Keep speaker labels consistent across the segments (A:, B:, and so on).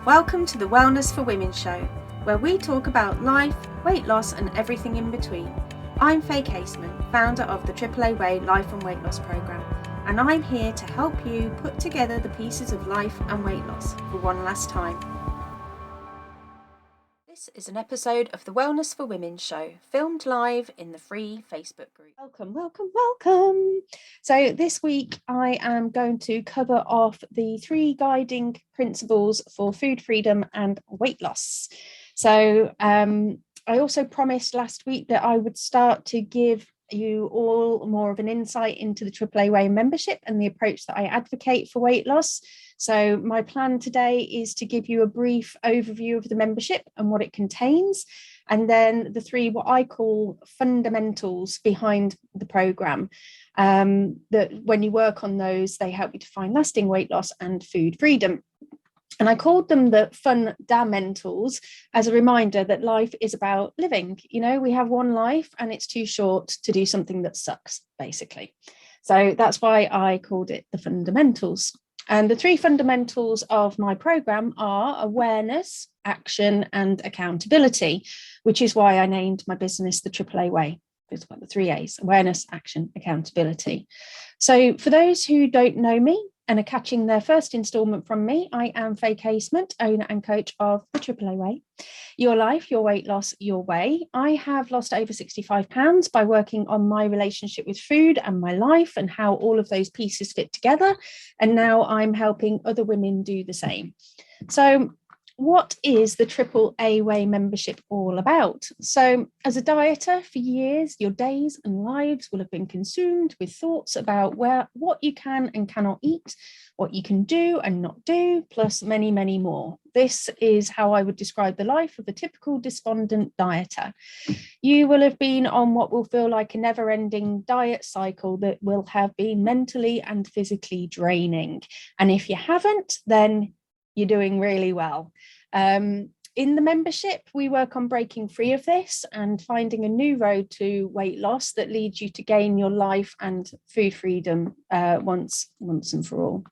A: Welcome to the Wellness for Women show, where we talk about life, weight loss and everything in between. I'm Faye Caseman, founder of the AAA Way Life and Weight Loss Programme, and I'm here to help you put together the pieces of life and weight loss for one last time. This is an episode of the Wellness for Women show, filmed live in the free Facebook group. Welcome. So this week I am going to cover off the 3 guiding principles for food freedom and weight loss. So I also promised last week that I would start to give you all more of an insight into the AAA Way membership and the approach that I advocate for weight loss. So my plan today is to give you a brief overview of the membership and what it contains, and then the 3 what I call fundamentals behind the program, that when you work on those, they help you to find lasting weight loss and food freedom. And I called them the fundamentals as a reminder that life is about living. You know, we have one life and it's too short to do something that sucks, basically. So that's why I called it the fundamentals. And the 3 fundamentals of my program are awareness, action, and accountability, which is why I named my business the AAA Way. It's about the 3 A's: awareness, action, accountability. So for those who don't know me and are catching their first instalment from me, I am Faye Casement, owner and coach of the AAA Way. Your life, your weight loss, your way. I have lost over 65 pounds by working on my relationship with food and my life and how all of those pieces fit together. And now I'm helping other women do the same. So what is the AAA Way membership all about? So as a dieter for years, your days and lives will have been consumed with thoughts about what you can and cannot eat, what you can do and not do, plus many, many more. This is how I would describe the life of a typical despondent dieter. You will have been on what will feel like a never-ending diet cycle that will have been mentally and physically draining. And if you haven't, then you're doing really well. In the membership, we work on breaking free of this and finding a new road to weight loss that leads you to gain your life and food freedom once and for all.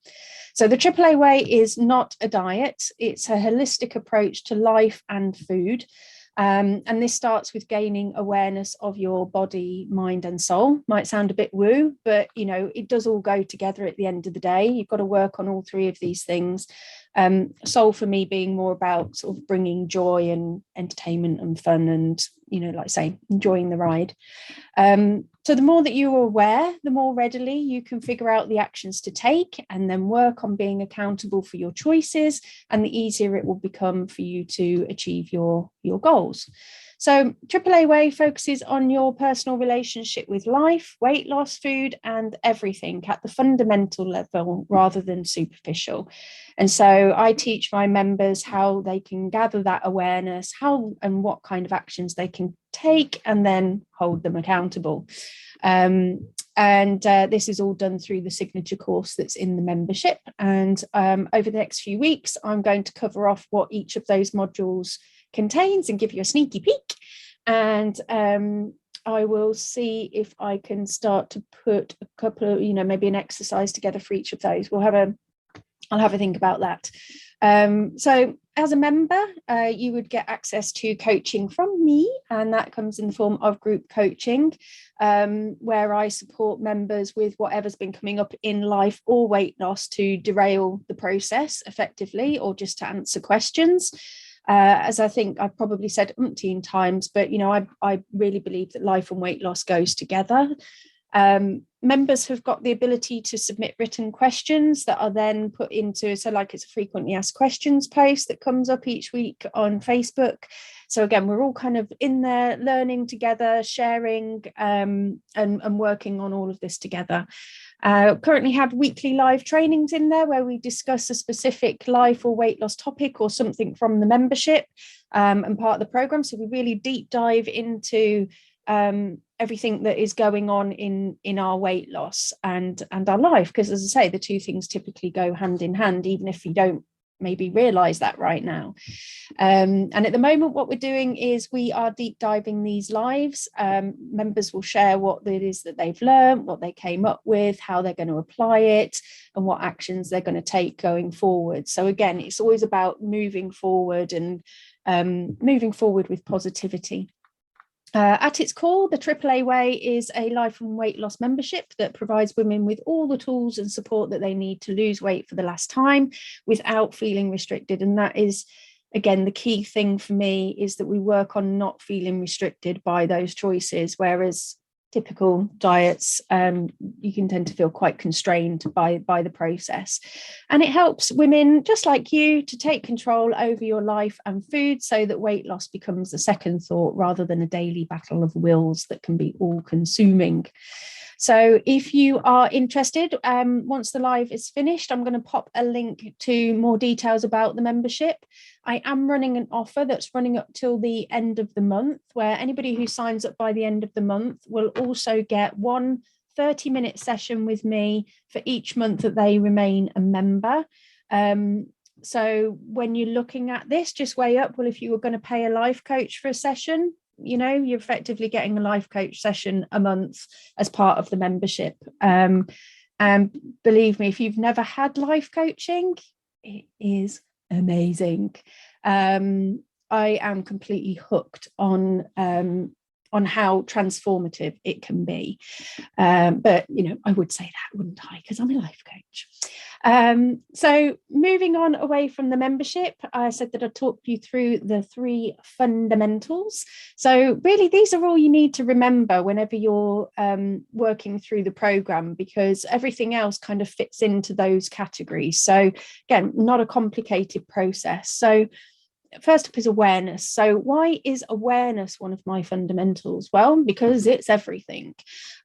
A: So the AAA Way is not a diet. It's a holistic approach to life and food. And this starts with gaining awareness of your body, mind and soul. Might sound a bit woo, but you know, it does all go together at the end of the day. You've got to work on all 3 of these things. Soul for me being more about sort of bringing joy and entertainment and fun and, you know, like I say, enjoying the ride. So the more that you're aware, the more readily you can figure out the actions to take and then work on being accountable for your choices, and the easier it will become for you to achieve your goals. So AAA Way focuses on your personal relationship with life, weight loss, food, and everything at the fundamental level rather than superficial. And so I teach my members how they can gather that awareness, how and what kind of actions they can take, and then hold them accountable. This is all done through the signature course that's in the membership. And over the next few weeks, I'm going to cover off what each of those modules contains and give you a sneaky peek. And I will see if I can start to put a couple of, maybe an exercise together for each of those. I'll have a think about that. So as a member, you would get access to coaching from me, and that comes in the form of group coaching, where I support members with whatever's been coming up in life or weight loss to derail the process effectively, or just to answer questions. As I think I've probably said umpteen times, but I really believe that life and weight loss goes together. Members have got the ability to submit written questions that are then put into, it's a frequently asked questions post that comes up each week on Facebook. So again, we're all kind of in there learning together, sharing and working on all of this together. Currently have weekly live trainings in there where we discuss a specific life or weight loss topic or something from the membership and part of the program. So we really deep dive into everything that is going on in our weight loss and our life, because as I say, the 2 things typically go hand in hand, even if you don't maybe realize that right now. And at the moment, what we're doing is we are deep diving these lives. Members will share what it is that they've learned, what they came up with, how they're going to apply it, and what actions they're going to take going forward. So again, it's always about moving forward and moving forward with positivity. At its core, the AAA Way is a life and weight loss membership that provides women with all the tools and support that they need to lose weight for the last time without feeling restricted. And that is, again, the key thing for me, is that we work on not feeling restricted by those choices, whereas typical diets, you can tend to feel quite constrained by the process. And it helps women just like you to take control over your life and food, so that weight loss becomes a second thought rather than a daily battle of wills that can be all consuming. So if you are interested, once the live is finished, I'm going to pop a link to more details about the membership. I am running an offer that's running up till the end of the month, where anybody who signs up by the end of the month will also get one 30-minute session with me for each month that they remain a member. So when you're looking at this, just weigh up, well, if you were going to pay a life coach for a session, you're effectively getting a life coach session a month as part of the membership. And believe me, if you've never had life coaching, it is amazing. I am completely hooked on how transformative it can be. But I would say that, wouldn't I? Because I'm a life coach. So moving on away from the membership, I said that I'd talk you through the 3 fundamentals. So really, these are all you need to remember whenever you're working through the program, because everything else kind of fits into those categories. So again, not a complicated process. So first up is awareness. So why is awareness one of my fundamentals? Well, because it's everything.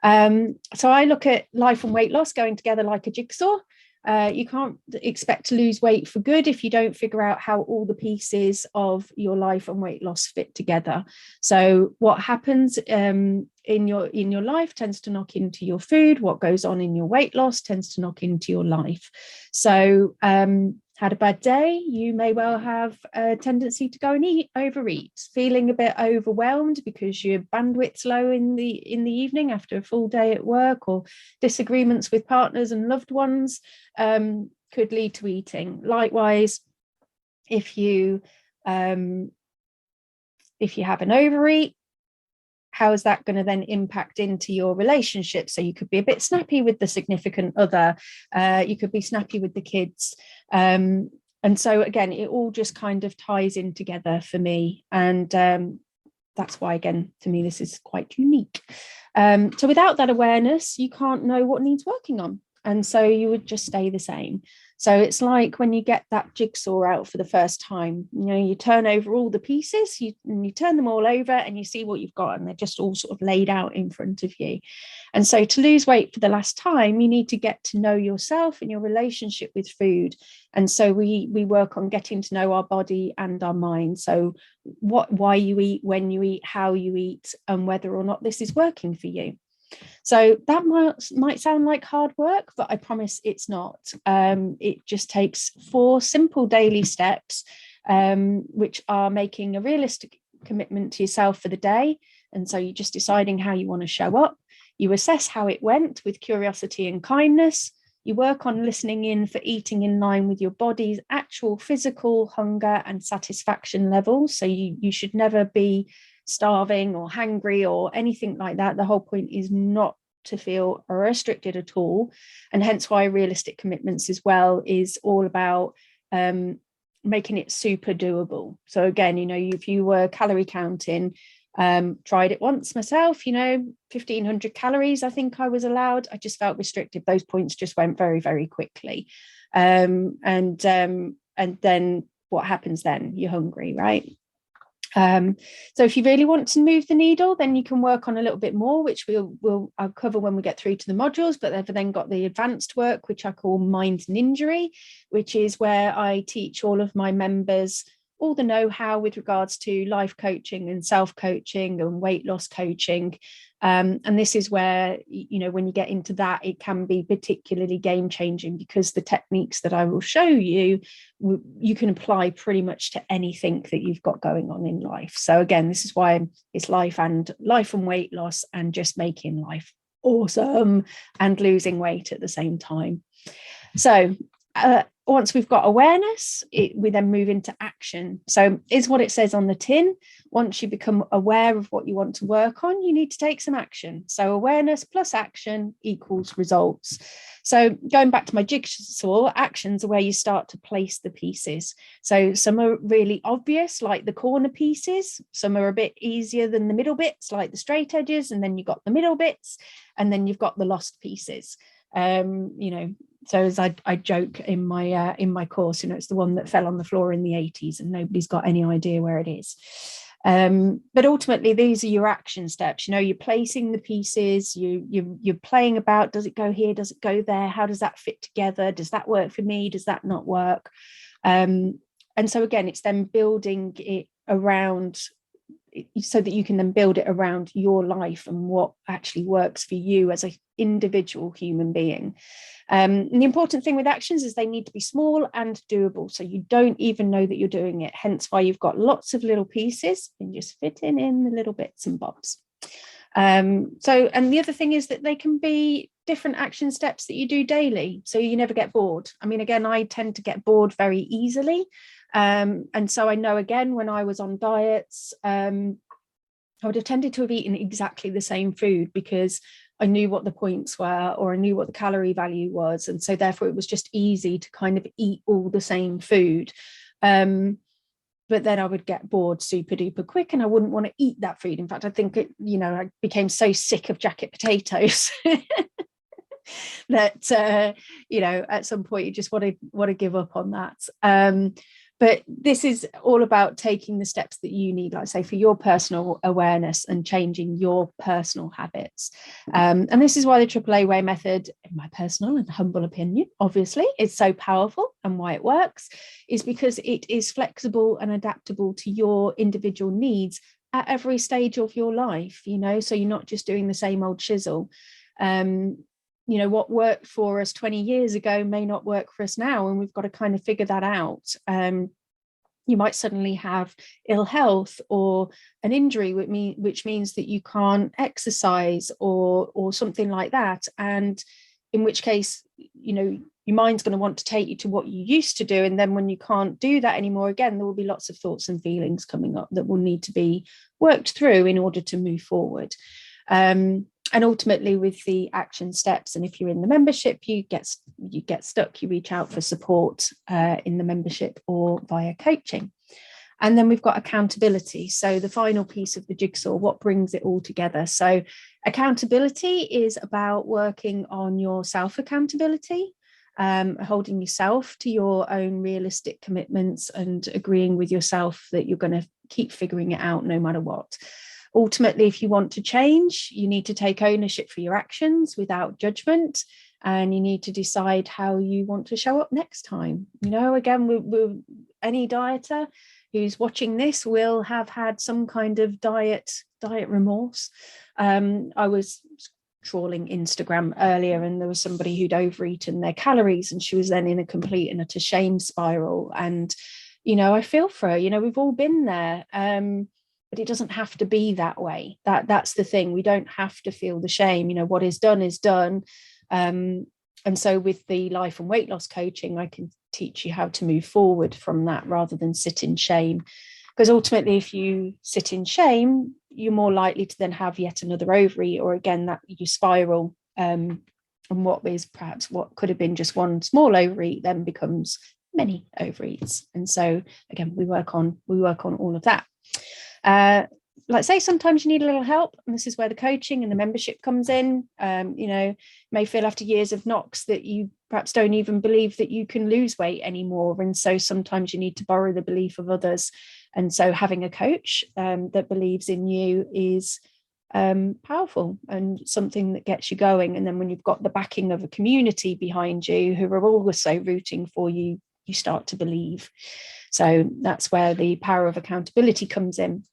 A: So I look at life and weight loss going together like a jigsaw. You can't expect to lose weight for good if you don't figure out how all the pieces of your life and weight loss fit together. So what happens in your life tends to knock into your food. What goes on in your weight loss tends to knock into your life. So had a bad day, you may well have a tendency to go and overeat, feeling a bit overwhelmed because your bandwidth's low in the evening after a full day at work, or disagreements with partners and loved ones could lead to eating. Likewise, if you have an overeat, how is that going to then impact into your relationship? So you could be a bit snappy with the significant other, you could be snappy with the kids. And so again, it all just kind of ties in together for me. And that's why, again, to me, this is quite unique. So without that awareness, you can't know what needs working on. And so you would just stay the same. So it's like when you get that jigsaw out for the first time, you turn over all the pieces, you turn them all over and you see what you've got, and they're just all sort of laid out in front of you. And so to lose weight for the last time, you need to get to know yourself and your relationship with food. And so we work on getting to know our body and our mind. So why you eat, when you eat, how you eat, and whether or not this is working for you. So that might sound like hard work, but I promise it's not. It just takes 4 simple daily steps, which are making a realistic commitment to yourself for the day. And so you're just deciding how you want to show up. You assess how it went with curiosity and kindness. You work on listening in for eating in line with your body's actual physical hunger and satisfaction levels. So you should never be starving or hangry or anything like that. The whole point is not to feel restricted at all, and hence why realistic commitments as well is all about making it super doable. So again, if you were calorie counting, tried it once myself, 1,500 calories I think I was allowed. I just felt restricted. Those points just went very, very quickly, and then what happens then? You're hungry, right? So if you really want to move the needle, then you can work on a little bit more, which I'll cover when we get through to the modules. But they've then got the advanced work, which I call Mind and Injury, which is where I teach all of my members all the know-how with regards to life coaching and self-coaching and weight loss coaching. And this is where, when you get into that, it can be particularly game changing, because the techniques that I will show you, you can apply pretty much to anything that you've got going on in life. So again, this is why it's life and weight loss, and just making life awesome and losing weight at the same time. So once we've got awareness, we then move into action. So is what it says on the tin. Once you become aware of what you want to work on, you need to take some action. So awareness plus action equals results. So going back to my jigsaw, actions are where you start to place the pieces. So some are really obvious, like the corner pieces. Some are a bit easier than the middle bits, like the straight edges. And then you've got the middle bits, and then you've got the lost pieces. So as I joke in my course, it's the one that fell on the floor in the 80s and nobody's got any idea where it is. But ultimately, these are your action steps. You're placing the pieces, you're playing about, does it go here, does it go there, how does that fit together, does that work for me, does that not work? And so again, it's then building it around, so that you can then build it around your life and what actually works for you as an individual human being. And the important thing with actions is they need to be small and doable, so you don't even know that you're doing it, hence why you've got lots of little pieces and just fitting in the little bits and bobs. And the other thing is that they can be different action steps that you do daily, so you never get bored. I mean, again, I tend to get bored very easily. And so I know, again, when I was on diets, I would have tended to have eaten exactly the same food because I knew what the points were, or I knew what the calorie value was. And so therefore it was just easy to kind of eat all the same food. But then I would get bored super duper quick and I wouldn't want to eat that food. In fact, I think I became so sick of jacket potatoes that at some point you just want to give up on that. But this is all about taking the steps that you need, like I say, for your personal awareness and changing your personal habits. And this is why the AAA way method, in my personal and humble opinion, obviously, is so powerful, and why it works is because it is flexible and adaptable to your individual needs at every stage of your life, so you're not just doing the same old shizzle. What worked for us 20 years ago may not work for us now, and we've got to kind of figure that out. You might suddenly have ill health or an injury, which means that you can't exercise or something like that, and in which case, your mind's going to want to take you to what you used to do, and then when you can't do that anymore, again, there will be lots of thoughts and feelings coming up that will need to be worked through in order to move forward. And ultimately, with the action steps, and if you're in the membership, you get stuck, you reach out for support in the membership or via coaching. And then we've got accountability. So the final piece of the jigsaw, what brings it all together? So accountability is about working on your self-accountability, holding yourself to your own realistic commitments and agreeing with yourself that you're going to keep figuring it out no matter what. Ultimately, if you want to change, you need to take ownership for your actions without judgment, and you need to decide how you want to show up next time. Again, any dieter who's watching this will have had some kind of diet remorse. I was trawling Instagram earlier, and there was somebody who'd overeaten their calories, and she was then in a complete and utter shame spiral. And I feel for her. We've all been there. But it doesn't have to be that way. That's the thing. We don't have to feel the shame. What is done is done. And so with the life and weight loss coaching, I can teach you how to move forward from that rather than sit in shame. Because ultimately, if you sit in shame, you're more likely to then have yet another ovary, or again, that you spiral. And what could have been just one small ovary then becomes many ovaries. And so again, we work on all of that. Like say sometimes you need a little help, and this is where the coaching and the membership comes in. May feel after years of knocks that you perhaps don't even believe that you can lose weight anymore, and so sometimes you need to borrow the belief of others. And so having a coach that believes in you is powerful and something that gets you going. And then when you've got the backing of a community behind you who are also rooting for you, you start to believe. So that's where the power of accountability comes in.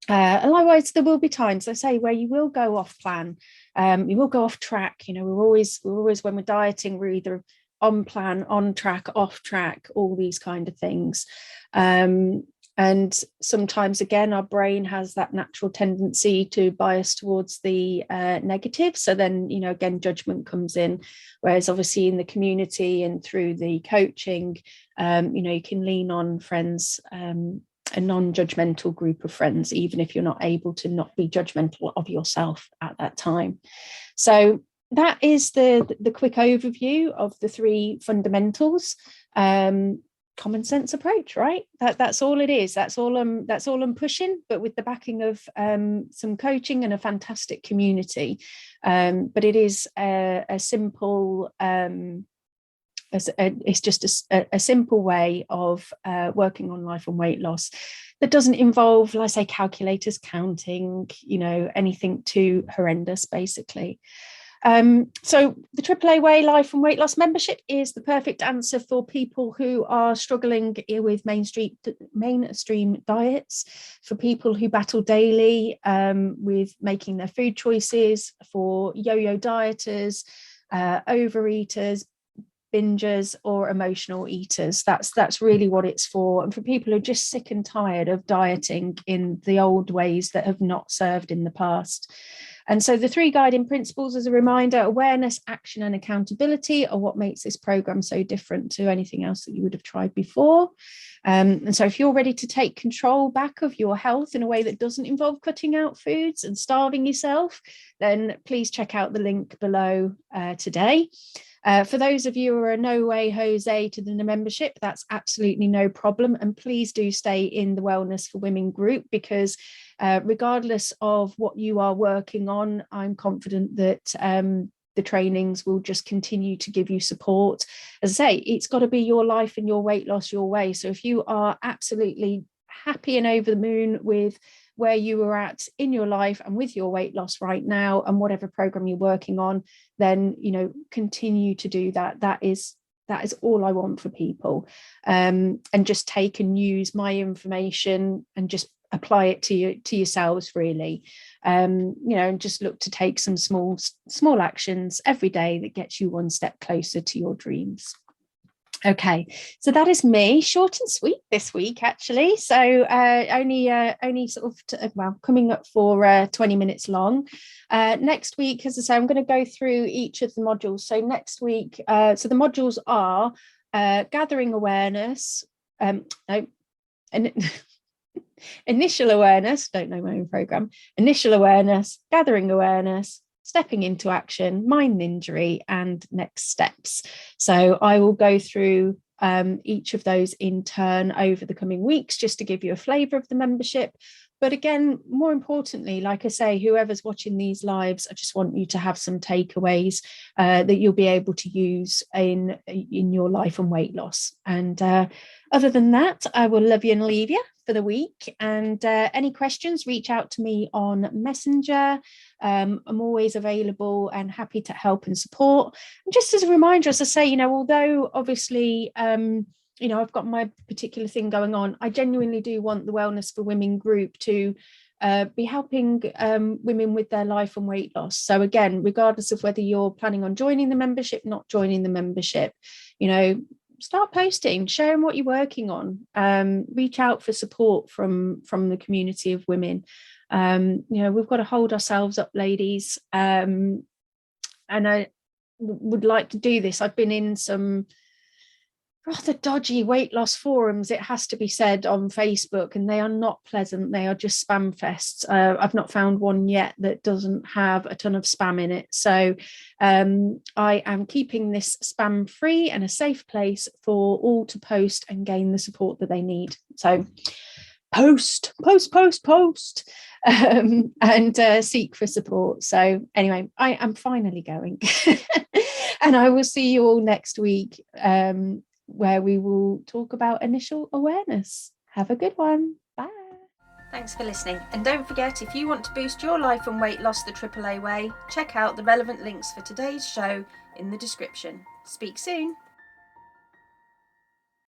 A: And likewise, there will be times, I say, where you will go off plan, you will go off track. You know, we're always when we're dieting, we're either on plan, on track, off track, all these kind of things. And sometimes, again, our brain has that natural tendency to bias towards the negative. So then, you know, again, judgment comes in. Whereas obviously in the community and through the coaching, you know, you can lean on friends, a non-judgmental group of friends, even if you're not able to not be judgmental of yourself at that time. So that is the quick overview of the 3 fundamentals. Common sense approach, right? That's all it is. That's all I'm pushing, but with the backing of some coaching and a fantastic community. But it is a simple it's just a simple way of working on life and weight loss that doesn't involve, let's say, calculators, counting, you know, anything too horrendous, basically. So the AAA Way Life and Weight Loss membership is the perfect answer for people who are struggling with mainstream diets, for people who battle daily with making their food choices, for yo-yo dieters, overeaters, bingers, or emotional eaters. That's really what it's for. And for people who are just sick and tired of dieting in the old ways that have not served in the past. And so the 3 guiding principles, as a reminder: awareness, action, and accountability are what makes this program so different to anything else that you would have tried before. And so if you're ready to take control back of your health in a way that doesn't involve cutting out foods and starving yourself, then please check out the link below today. For those of you who are no way Jose to the membership, that's absolutely no problem. And please do stay in the Wellness for Women group, because regardless of what you are working on, I'm confident that the trainings will just continue to give you support. As I say, it's got to be your life and your weight loss your way. So if you are absolutely happy and over the moon with where you are at in your life and with your weight loss right now, and whatever program you're working on, then, you know, continue to do that. That is all I want for people. And just take and use my information and just apply it to yourselves, really. You know, and just look to take some small actions every day that gets you one step closer to your dreams. Okay, so that is me, short and sweet this week, actually. So only sort of coming up for 20 minutes long. Next week, as I say, I'm going to go through each of the modules. So next week, so the modules are gathering awareness, initial awareness, don't know my own program, initial awareness, gathering awareness, stepping into action, mind injury, and next steps. So I will go through each of those in turn over the coming weeks, just to give you a flavour of the membership. But again, more importantly, like I say, whoever's watching these lives, I just want you to have some takeaways that you'll be able to use in your life and weight loss. And other than that, I will love you and leave you for the week. And any questions, reach out to me on Messenger. I'm always available and happy to help and support. And just as a reminder, as I say, you know, although obviously, you know, I've got my particular thing going on, I genuinely do want the Wellness for Women group to be helping women with their life and weight loss. So again, regardless of whether you're planning on joining the membership, not joining the membership, you know, start posting, sharing what you're working on, reach out for support from the community of women. You know, we've got to hold ourselves up, ladies. And I would like to do this. I've been in some rather dodgy weight loss forums, it has to be said, on Facebook, and they are not pleasant. They are just spam fests. I've not found one yet that doesn't have a ton of spam in it. So I am keeping this spam free and a safe place for all to post and gain the support that they need. So post and seek for support. So anyway, I am finally going and I will see you all next week, where we will talk about initial awareness. Have a good one. Bye. Thanks for listening. And don't forget, if you want to boost your life and weight loss the AAA way, check out the relevant links for today's show in the description. Speak soon.